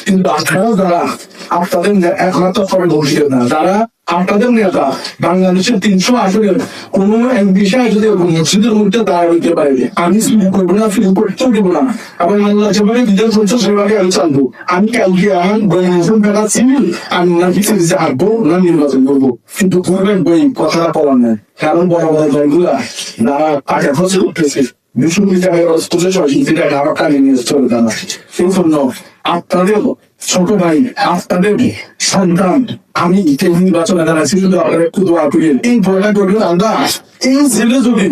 কিন্তু আপনারাও যারা আপনাদের একমাত্র করে বসিয়ে না, যারা আপনাদের নেতা বাংলাদেশের 300 আসনের কোন বিষয়ে যদি মসজিদের মধ্যে দাঁড়িয়ে হইতে পারে, আমি ফিল করবো না, ফিল করতেও দেবো না। এবং আল্লাহ যেভাবে বিধান করছে সেভাবে আমি চালবো। আমি কালকে আমার নির্বাচন বেড়াচ্ছি, আমি না কিছু আসবো না নির্বাচন করবো, কিন্তু করবেন বই কথাটা বলার নেই। কারণ বড় বড় দলগুলা যারা টাকা খরচ করতেছে, 200 কোটি টাকা খরচ করছে, 600 কোটি টাকা আমার টাকা নিয়ে চলে যাওয়া। সেই জন্য আপনাদের ছোট ভাই, আপনাদের সন্তান, আমি নির্বাচনে দাঁড়াচ্ছি, শুধু আপনারা একটু দোয়া করেন। এই ভয়টা করবেন আমরা এই ছেলে যদি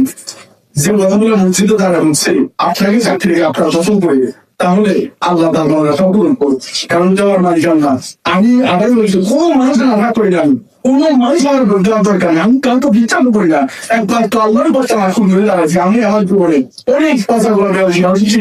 যে কথাগুলো মসজিদে দাঁড়া হচ্ছে আপনাকে চাকরি থেকে আপনার দর্শন করে, তাহলে আল্লাহ তার মনে পূরণ করুন। কারণ যাওয়ার মালিকান না। আমি আগে বলছি কোন মানুষের আঘাত করি না, কোন মানুষ আমার দেওয়ার দরকার নেই। আমি কারণ তো বিচার করি না, একবার তো আল্লাহর পথে আমার খুব ধরে দাঁড়াচ্ছি। আমি আমার জীবনে অনেক কথা গুলো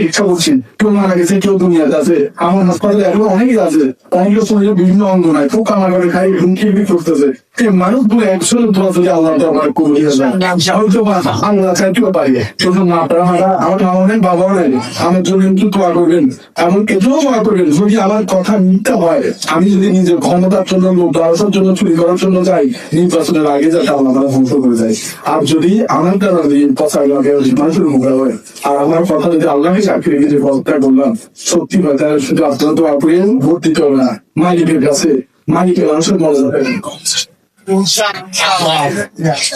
ইচ্ছা করছি, কেউ মারা গেছে, কেউ দুনিয়াতে আছে, আমার হাসপাতালে এখন অনেকেই আছে, অনেকের শরীরে বিভিন্ন অঙ্গ নাই, খুব কামা করে খাই, হুমকি করতেছে। এই মানুষগুলো একজনের দোয়া যদি আল্লাহ আমার কবুল হয়ে যায়, হয়তো আল্লাহ চাইতেও পারি। শুধু না আপনারা আমার মা নেই, বাবাও নেই, আমার জন্য একটু দোয়া করবেন, এমন এটাও দোয়া করবেন যদি আমার কথা নিতে হয়, আমি যদি নিজের ক্ষমতার জন্য, লোক দর্শার জন্য, চুরি করার জন্য যাই, নির্বাচনের আগে যাতে আল্লাহ ধ্বংস করে যায়। আর যদি আমার দ্বারা পচা লাগে মানুষের মুখে হয়, আর আমার কথা যদি আল্লাহকে চাকরি রেখে যে পথটা বললাম সত্যি হয়, তাহলে শুধু আপনারা দোয়া করেন, ভোট দিতে হবে না মালিকের কাছে, মালিকের মানুষের মর্যাদা।